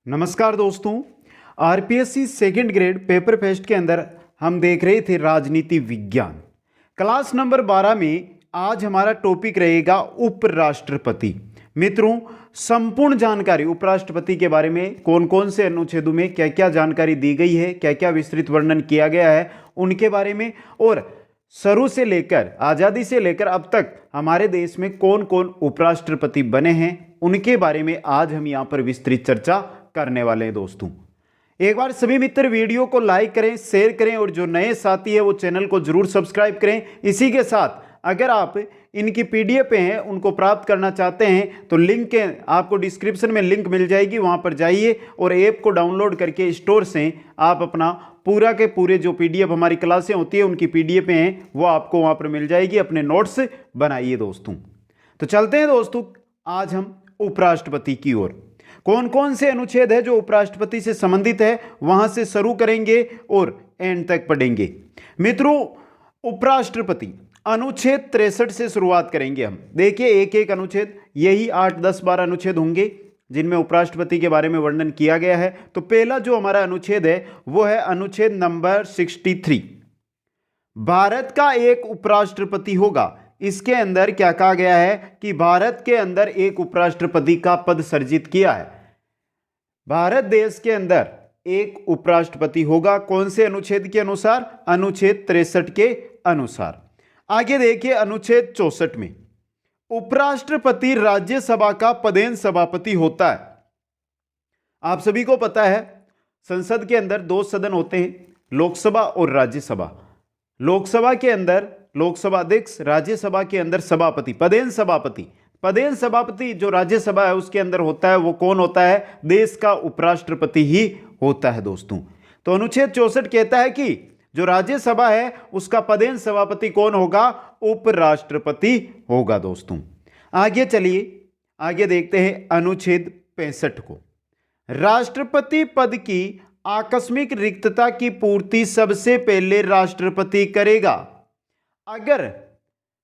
नमस्कार दोस्तों। RPSC second grade paper fest के अंदर हम देख रहे थे राजनीति विज्ञान क्लास नंबर 12 में। आज हमारा टॉपिक रहेगा उपराष्ट्रपति। मित्रों, संपूर्ण जानकारी उपराष्ट्रपति के बारे में कौन कौन से अनुच्छेदों में क्या क्या जानकारी दी गई है, क्या क्या विस्तृत वर्णन किया गया है उनके बारे में, और शुरू से लेकर आज़ादी से लेकर अब तक हमारे देश में कौन कौन उपराष्ट्रपति बने हैं उनके बारे में आज हम यहाँ पर विस्तृत चर्चा करने वाले हैं। दोस्तों, एक बार सभी मित्र वीडियो को लाइक करें, शेयर करें और जो नए साथी है वो चैनल को जरूर सब्सक्राइब करें। इसी के साथ अगर आप इनकी पीडीएफ हैं उनको प्राप्त करना चाहते हैं तो लिंक के आपको डिस्क्रिप्शन में लिंक मिल जाएगी, वहां पर जाइए और ऐप को डाउनलोड करके स्टोर से आप अपना पूरा के पूरे जो पीडीएफ हमारी क्लासें होती है उनकी पीडीएफ हैं वो आपको वहां पर मिल जाएगी। अपने नोट्स बनाइए दोस्तों। तो चलते हैं दोस्तों आज हम उपराष्ट्रपति की ओर। कौन कौन से अनुच्छेद है जो उपराष्ट्रपति से संबंधित है वहां से शुरू करेंगे और एंड तक पढ़ेंगे। मित्रों, उपराष्ट्रपति अनुच्छेद 63 से शुरुआत करेंगे हम। देखिए एक एक अनुच्छेद, यही 8, 10, 12 अनुच्छेद होंगे जिनमें उपराष्ट्रपति के बारे में वर्णन किया गया है। तो पहला जो हमारा अनुच्छेद है वो है अनुच्छेद नंबर 63। भारत का एक उपराष्ट्रपति होगा। इसके अंदर क्या कहा गया है कि भारत के अंदर एक उपराष्ट्रपति का पद सृजित किया है। भारत देश के अंदर एक उपराष्ट्रपति होगा। कौन से अनुच्छेद के अनुसार? अनुच्छेद 63 के अनुसार। आगे देखिए अनुच्छेद 64 में उपराष्ट्रपति राज्यसभा का पदेन सभापति होता है। आप सभी को पता है संसद के अंदर दो सदन होते हैं, लोकसभा और राज्यसभा। लोकसभा के अंदर लोकसभा अध्यक्ष, राज्यसभा के अंदर सभापति, पदेन सभापति। पदेन सभापति जो राज्यसभा है उसके अंदर होता है वो कौन होता है? देश का उपराष्ट्रपति ही होता है दोस्तों। तो अनुच्छेद 64 कहता है कि जो राज्यसभा है उसका पदेन सभापति कौन होगा? उपराष्ट्रपति होगा दोस्तों। आगे चलिए, आगे देखते हैं अनुच्छेद 65 को। राष्ट्रपति पद की आकस्मिक रिक्तता की पूर्ति सबसे पहले राष्ट्रपति करेगा। अगर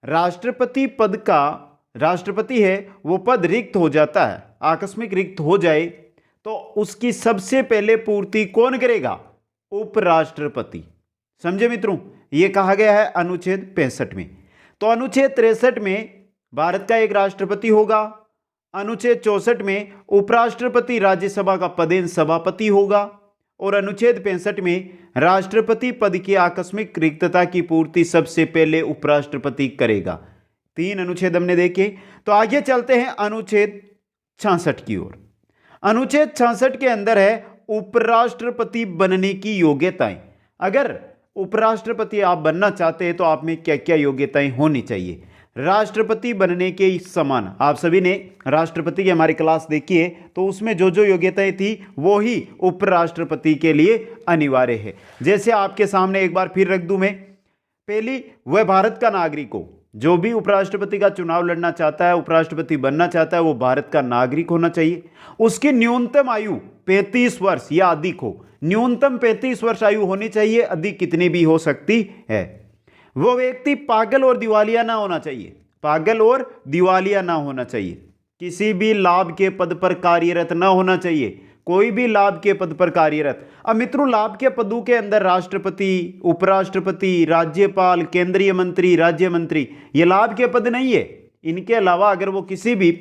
राष्ट्रपति पद का, राष्ट्रपति है वो पद रिक्त हो जाता है, आकस्मिक रिक्त हो जाए तो उसकी सबसे पहले पूर्ति कौन करेगा? उपराष्ट्रपति। समझे मित्रों, ये कहा गया है अनुच्छेद 65 में। तो अनुच्छेद 63 में भारत का एक राष्ट्रपति होगा। अनुच्छेद 64 में उपराष्ट्रपति राज्यसभा का पदेन सभापति होगा और अनुच्छेद 65 में राष्ट्रपति पद की आकस्मिक रिक्तता की पूर्ति सबसे पहले उपराष्ट्रपति करेगा। 3 अनुच्छेद हमने देखे। तो आगे चलते हैं अनुच्छेद 66 की ओर। अनुच्छेद 66 के अंदर है उपराष्ट्रपति बनने की योग्यताएं। अगर उपराष्ट्रपति आप बनना चाहते हैं तो आप में क्या क्या योग्यताएं होनी चाहिए? राष्ट्रपति बनने के समान, आप सभी ने राष्ट्रपति की हमारी क्लास देखी है तो उसमें जो जो योग्यताएं थी वो ही उपराष्ट्रपति के लिए अनिवार्य है। जैसे आपके सामने एक बार फिर रख दूं मैं। पहली, वह भारत का नागरिक हो। जो भी उपराष्ट्रपति का चुनाव लड़ना चाहता है, उपराष्ट्रपति बनना चाहता है, वो भारत का नागरिक होना चाहिए। उसकी न्यूनतम आयु 35 वर्ष या अधिक हो। न्यूनतम 35 वर्ष आयु होनी चाहिए, अधिक कितनी भी हो सकती है। वो व्यक्ति पागल और दिवालिया ना होना चाहिए, पागल और दिवालिया ना होना चाहिए। किसी भी लाभ के पद पर कार्यरत ना होना चाहिए, कोई भी लाभ के पद पर कार्यरत। अब मित्रों, लाभ के पदों के अंदर राष्ट्रपति, उपराष्ट्रपति, राज्यपाल, केंद्रीय मंत्री, राज्य मंत्री, ये लाभ के पद नहीं है। इनके अलावा अगर वो किसी भी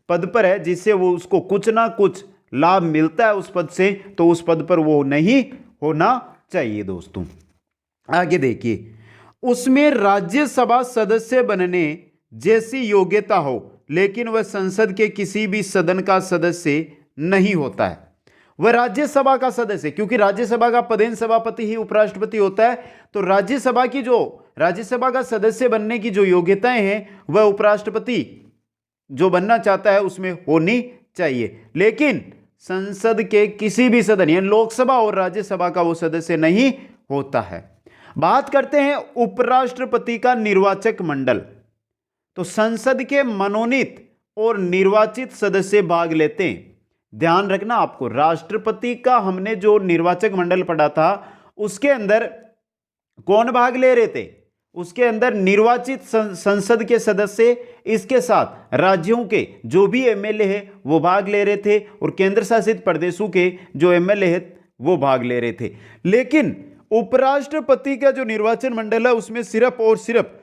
पद पर है जिससे वो उसको कुछ ना कुछ लाभ मिलता है उस पद से, तो उस पद पर वो नहीं होना चाहिए दोस्तों। आगे देखिए, उसमें राज्यसभा सदस्य बनने जैसी योग्यता हो लेकिन वह संसद के किसी भी सदन का सदस्य नहीं होता है। वह राज्यसभा का सदस्य, क्योंकि राज्यसभा का पदेन सभापति ही उपराष्ट्रपति होता है, तो राज्यसभा की जो राज्यसभा का सदस्य बनने की जो योग्यताएं हैं वह उपराष्ट्रपति जो बनना चाहता है उसमें होनी चाहिए, लेकिन संसद के किसी भी सदन यानी लोकसभा और राज्यसभा का वो सदस्य नहीं होता है। बात करते हैं उपराष्ट्रपति का निर्वाचक मंडल। तो संसद के मनोनीत और निर्वाचित सदस्य भाग लेते हैं। ध्यान रखना आपको, राष्ट्रपति का हमने जो निर्वाचक मंडल पढ़ा था उसके अंदर कौन भाग ले रहे थे? उसके अंदर निर्वाचित संसद के सदस्य, इसके साथ राज्यों के जो भी एमएलए है वो भाग ले रहे थे और केंद्र शासित प्रदेशों के जो एमएलए है वो भाग ले रहे थे। लेकिन उपराष्ट्रपति का जो निर्वाचन मंडल है उसमें सिर्फ और सिर्फ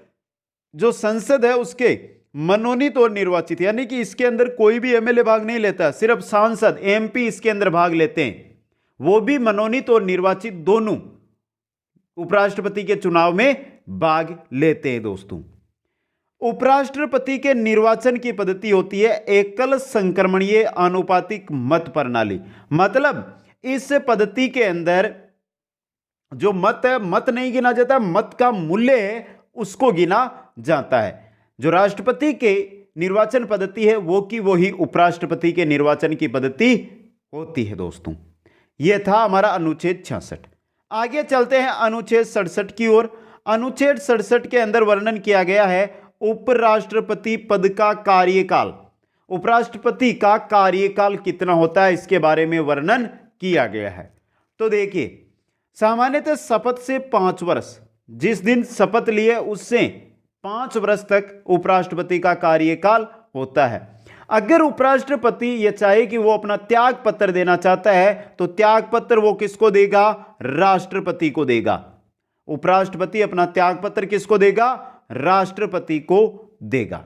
जो संसद है उसके मनोनीत और निर्वाचित, यानी कि इसके अंदर कोई भी एमएलए भाग नहीं लेता, सिर्फ सांसद एमपी इसके अंदर भाग लेते हैं, वो भी मनोनीत और निर्वाचित दोनों उपराष्ट्रपति के चुनाव में भाग लेते हैं। दोस्तों, उपराष्ट्रपति के निर्वाचन की पद्धति होती है एकल संक्रमणीय आनुपातिक मत प्रणाली। मतलब इस पद्धति के अंदर जो मत है, मत नहीं गिना जाता, मत का मूल्य है उसको गिना जाता है। जो राष्ट्रपति के निर्वाचन पद्धति है वो की वही उपराष्ट्रपति के निर्वाचन की पद्धति होती है। दोस्तों, यह था हमारा अनुच्छेद 66। आगे चलते हैं अनुच्छेद 67 की ओर। अनुच्छेद 67 के अंदर वर्णन किया गया है उपराष्ट्रपति पद का कार्यकाल। उपराष्ट्रपति का कार्यकाल कितना होता है इसके बारे में वर्णन किया गया है। तो देखिए, सामान्यतः शपथ से 5 वर्ष, जिस दिन शपथ लिए उससे 5 वर्ष तक उपराष्ट्रपति का कार्यकाल होता है। अगर उपराष्ट्रपति ये चाहे कि वो अपना त्याग पत्र देना चाहता है तो त्याग पत्र वो किसको देगा? राष्ट्रपति को देगा। उपराष्ट्रपति अपना त्याग पत्र किसको देगा? राष्ट्रपति को देगा।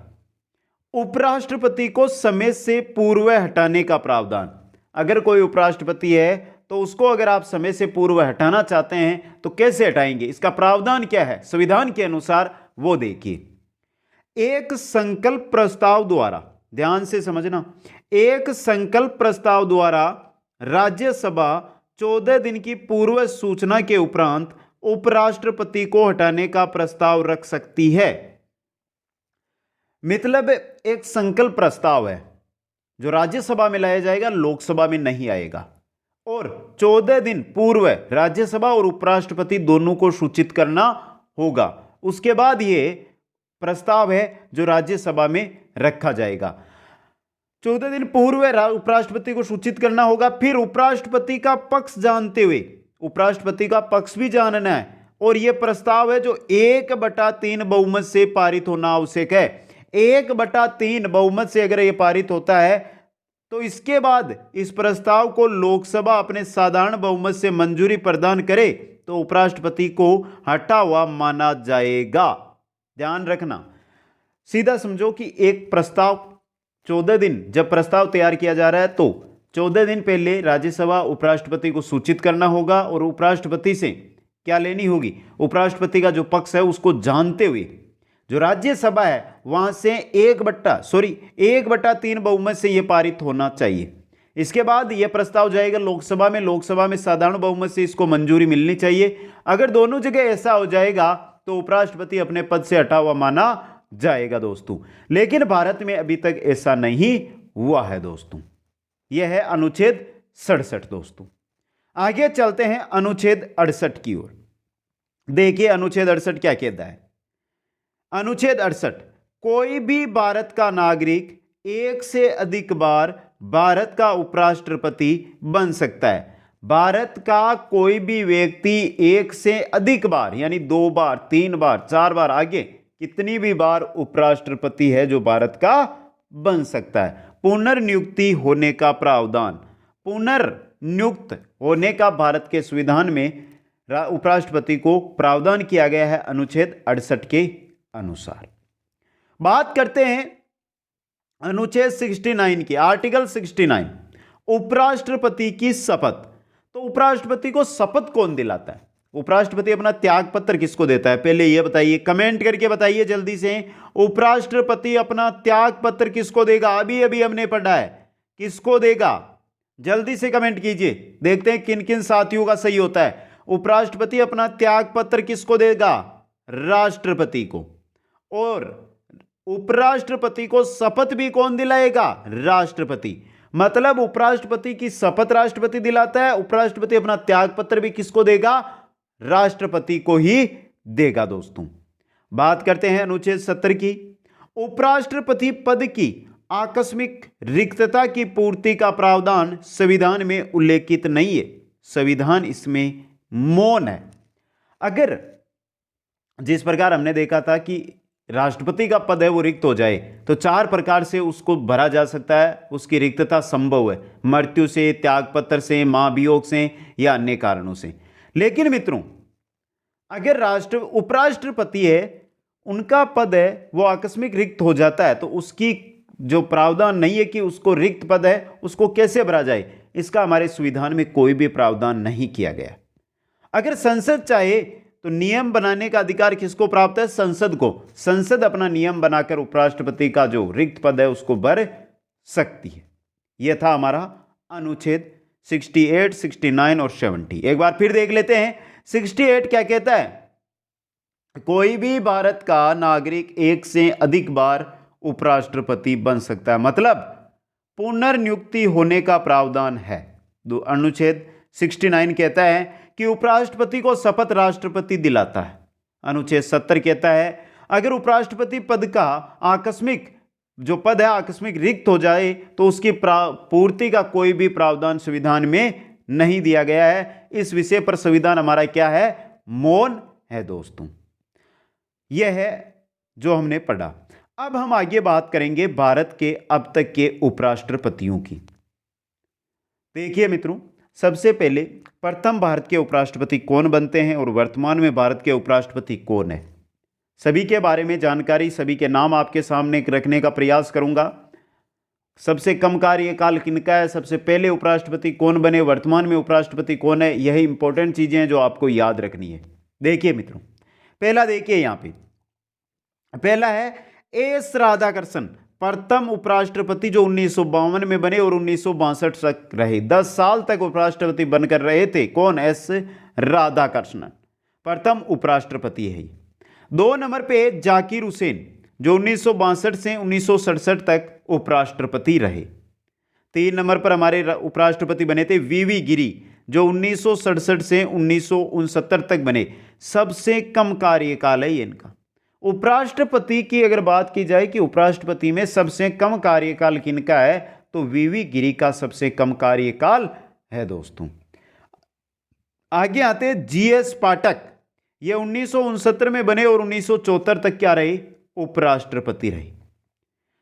उपराष्ट्रपति को समय से पूर्व हटाने का प्रावधान। अगर कोई उपराष्ट्रपति है तो उसको अगर आप समय से पूर्व हटाना चाहते हैं तो कैसे हटाएंगे, इसका प्रावधान क्या है संविधान के अनुसार, वो देखिए। एक संकल्प प्रस्ताव द्वारा, ध्यान से समझना, एक संकल्प प्रस्ताव द्वारा राज्यसभा 14 दिन की पूर्व सूचना के उपरांत उपराष्ट्रपति को हटाने का प्रस्ताव रख सकती है। मतलब एक संकल्प प्रस्ताव है जो राज्यसभा में लाया जाएगा, लोकसभा में नहीं आएगा, और 14 दिन पूर्व राज्यसभा और उपराष्ट्रपति दोनों को सूचित करना होगा। उसके बाद ये प्रस्ताव है जो राज्यसभा में रखा जाएगा। 14 दिन पूर्व उपराष्ट्रपति को सूचित करना होगा। फिर उपराष्ट्रपति का पक्ष जानते हुए, उपराष्ट्रपति का पक्ष भी जानना है, और यह प्रस्ताव है जो 1/3 बहुमत से पारित होना आवश्यक है। 1/3 बहुमत से अगर यह पारित होता है तो इसके बाद इस प्रस्ताव को लोकसभा अपने साधारण बहुमत से मंजूरी प्रदान करे तो उपराष्ट्रपति को हटा हुआ माना जाएगा। ध्यान रखना, सीधा समझो कि एक प्रस्ताव 14 दिन, जब प्रस्ताव तैयार किया जा रहा है तो 14 दिन पहले राज्यसभा उपराष्ट्रपति को सूचित करना होगा और उपराष्ट्रपति से क्या लेनी होगी? उपराष्ट्रपति का जो पक्ष है उसको जानते हुए जो राज्यसभा है वहां से 1/3 बहुमत से यह पारित होना चाहिए। इसके बाद यह प्रस्ताव जाएगा लोकसभा में, लोकसभा में साधारण बहुमत से इसको मंजूरी मिलनी चाहिए। अगर दोनों जगह ऐसा हो जाएगा तो उपराष्ट्रपति अपने पद से हटा हुआ माना जाएगा। दोस्तों, लेकिन भारत में अभी तक ऐसा नहीं हुआ है। दोस्तों, यह है अनुच्छेद 67। दोस्तों, आगे चलते हैं अनुच्छेद 68 की ओर। देखिए अनुच्छेद 68 क्या कहता है। अनुच्छेद 68, कोई भी भारत का नागरिक एक से अधिक बार भारत का उपराष्ट्रपति बन सकता है। भारत का कोई भी व्यक्ति एक से अधिक बार, यानी 2 बार, 3 बार, 4 बार, आगे कितनी भी बार उपराष्ट्रपति है जो भारत का बन सकता है। पुनर्नियुक्ति होने का प्रावधान, पुनर्नियुक्त होने का भारत के संविधान में उपराष्ट्रपति को प्रावधान किया गया है अनुच्छेद 68 के अनुसार। बात करते हैं अनुच्छेद 69 की, आर्टिकल 69, उपराष्ट्रपति की शपथ। तो उपराष्ट्रपति को शपथ कौन दिलाता है? उपराष्ट्रपति अपना त्याग पत्र किसको देता है? पहले यह बताइए, कमेंट करके बताइए जल्दी से। उपराष्ट्रपति अपना त्याग पत्र किसको देगा? अभी अभी हमने पढ़ा है, किसको देगा? जल्दी से कमेंट कीजिए, देखते हैं किन किन साथियों का सही होता है। उपराष्ट्रपति अपना त्याग पत्र किसको देगा? राष्ट्रपति को। और उपराष्ट्रपति को शपथ भी कौन दिलाएगा? राष्ट्रपति। मतलब उपराष्ट्रपति की शपथ राष्ट्रपति दिलाता है, उपराष्ट्रपति अपना त्याग पत्र भी किसको देगा? राष्ट्रपति को ही देगा। दोस्तों, बात करते हैं अनुच्छेद 70 की। उपराष्ट्रपति पद की आकस्मिक रिक्तता की पूर्ति का प्रावधान संविधान में उल्लेखित नहीं है। संविधान इसमें मौन है। अगर जिस प्रकार हमने देखा था कि राष्ट्रपति का पद है वो रिक्त हो जाए तो 4 प्रकार से उसको भरा जा सकता है, उसकी रिक्तता संभव है, मृत्यु से, त्यागपत्र से, महाभियोग से या अन्य कारणों से। लेकिन मित्रों, अगर उपराष्ट्रपति है, उनका पद है वो आकस्मिक रिक्त हो जाता है तो उसकी जो प्रावधान नहीं है कि उसको रिक्त पद है उसको कैसे भरा जाए, इसका हमारे संविधान में कोई भी प्रावधान नहीं किया गया। अगर संसद चाहे तो नियम बनाने का अधिकार किसको प्राप्त है? संसद को। संसद अपना नियम बनाकर उपराष्ट्रपति का जो रिक्त पद है उसको भर सकती है। यह था हमारा अनुच्छेद 68, 69 और 70। एक बार फिर देख लेते हैं। 68 क्या कहता है? कोई भी भारत का नागरिक एक से अधिक बार उपराष्ट्रपति बन सकता है, मतलब पुनर्नियुक्ति होने का प्रावधान है। अनुच्छेद 69 कहता है कि उपराष्ट्रपति को शपथ राष्ट्रपति दिलाता है। अनुच्छेद 70 कहता है अगर उपराष्ट्रपति पद का आकस्मिक जो पद है आकस्मिक रिक्त हो जाए तो उसकी पूर्ति का कोई भी प्रावधान संविधान में नहीं दिया गया है। इस विषय पर संविधान हमारा क्या है? मौन है दोस्तों। यह है जो हमने पढ़ा। अब हम आगे बात करेंगे भारत के अब तक के उपराष्ट्रपतियों की। देखिए मित्रों, सबसे पहले प्रथम भारत के उपराष्ट्रपति कौन बनते हैं और वर्तमान में भारत के उपराष्ट्रपति कौन है, सभी के बारे में जानकारी, सभी के नाम आपके सामने रखने का प्रयास करूंगा। सबसे कम कार्यकाल किनका है, सबसे पहले उपराष्ट्रपति कौन बने, वर्तमान में उपराष्ट्रपति कौन है, यही इंपॉर्टेंट चीजें हैं जो आपको याद रखनी है। देखिए मित्रों, पहला देखिए यहां पे, पहला है एस राधाकृष्णन, प्रथम उपराष्ट्रपति जो 1952 में बने और 1962 तक रहे। 10 साल तक उपराष्ट्रपति बनकर रहे थे। कौन? एस राधाकृष्णन, प्रथम उपराष्ट्रपति है। 2 नंबर पे जाकिर हुसैन जो 1962 से 1967 तक उपराष्ट्रपति रहे। 3 नंबर पर हमारे उपराष्ट्रपति बने थे वीवी गिरी जो 1967 से 1969 तक बने। सबसे कम कार्यकाल है इनका। उपराष्ट्रपति की अगर बात की जाए कि उपराष्ट्रपति में सबसे कम कार्यकाल किनका है तो वीवी गिरी का सबसे कम कार्यकाल है दोस्तों। आगे आते हैं जीएस पाठक, ये 1969 में बने और 1974 तक क्या रहे? उपराष्ट्रपति रहे।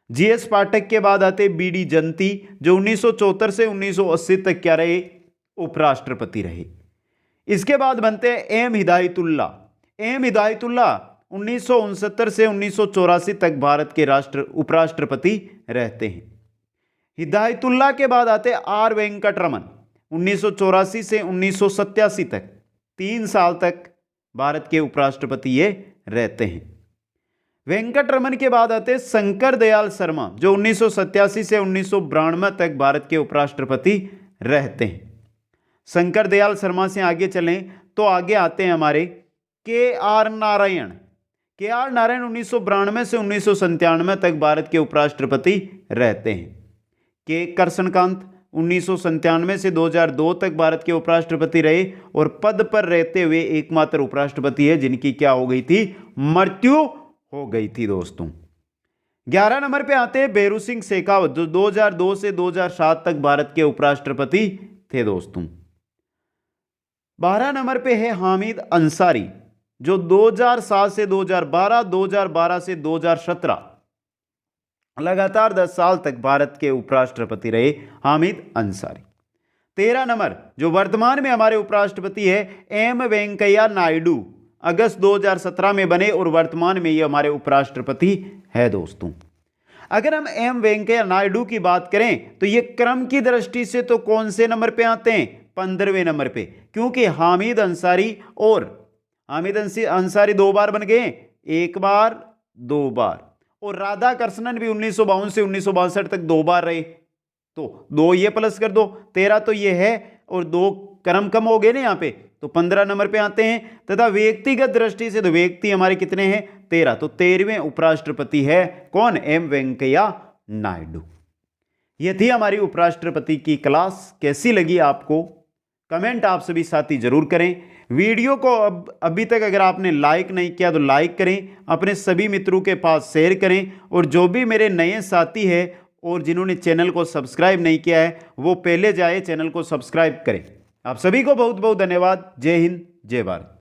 जीएस पाठक के बाद आते बीडी जंती जो 1974 से 1980 तक क्या रहे? उपराष्ट्रपति रहे। इसके बाद बनते हैं एम हिदायतुल्ला। एम हिदायतुल्ला 1969 से 1984 तक भारत के उपराष्ट्रपति रहते हैं। हिदायतुल्ला के बाद आते आर वेंकटरमन 1984 से 1987 तक, 3 साल तक भारत के उपराष्ट्रपति ये रहते हैं। वेंकटरमन के बाद आते शंकर दयाल शर्मा जो 1987 से 1992 तक भारत के उपराष्ट्रपति रहते हैं। शंकर दयाल शर्मा से आगे चलें तो आगे आते हैं हमारे के आर नारायण। के आर नारायण 1992 से 1997 तक भारत के उपराष्ट्रपति रहते हैं। के कृष्णकांत 1997 से 2002 तक भारत के उपराष्ट्रपति रहे और पद पर रहते हुए एकमात्र उपराष्ट्रपति है जिनकी क्या हो गई थी? मृत्यु हो गई थी दोस्तों। 11 नंबर पे आते हैं भैरू सिंह शेखावत जो 2002 से 2007 तक भारत के उपराष्ट्रपति थे दोस्तों। 12 नंबर पे है हामिद अंसारी जो 2007 से 2012, 2012 से 2017 लगातार 10 साल तक भारत के उपराष्ट्रपति रहे हामिद अंसारी। 13 नंबर जो वर्तमान में हमारे उपराष्ट्रपति है एम वेंकैया नायडू, अगस्त 2017 में बने और वर्तमान में ये हमारे उपराष्ट्रपति है दोस्तों। अगर हम एम वेंकैया नायडू की बात करें तो ये क्रम की दृष्टि से तो कौन से नंबर पे आते हैं? 15वें नंबर पे, क्योंकि हामिद अंसारी दो बार बन गए, एक बार 2 बार, और राधाकृष्णन भी 1952 से 1962 तक 2 बार रहे, तो 2 ये प्लस कर दो, 13 तो ये है और 2 क्रम कम हो गए ना यहाँ पे, तो 15 नंबर पे आते हैं। तथा व्यक्तिगत दृष्टि से तो व्यक्ति हमारे कितने हैं? 13, तो 13वें उपराष्ट्रपति है कौन? एम वेंकैया नायडू। ये थी हमारी उपराष्ट्रपति की क्लास। कैसी लगी आपको? कमेंट आप सभी साथी जरूर करें। वीडियो को अभी तक अगर आपने लाइक नहीं किया तो लाइक करें, अपने सभी मित्रों के पास शेयर करें, और जो भी मेरे नए साथी हैं और जिन्होंने चैनल को सब्सक्राइब नहीं किया है वो पहले जाए चैनल को सब्सक्राइब करें। आप सभी को बहुत बहुत धन्यवाद। जय हिंद, जय भारत।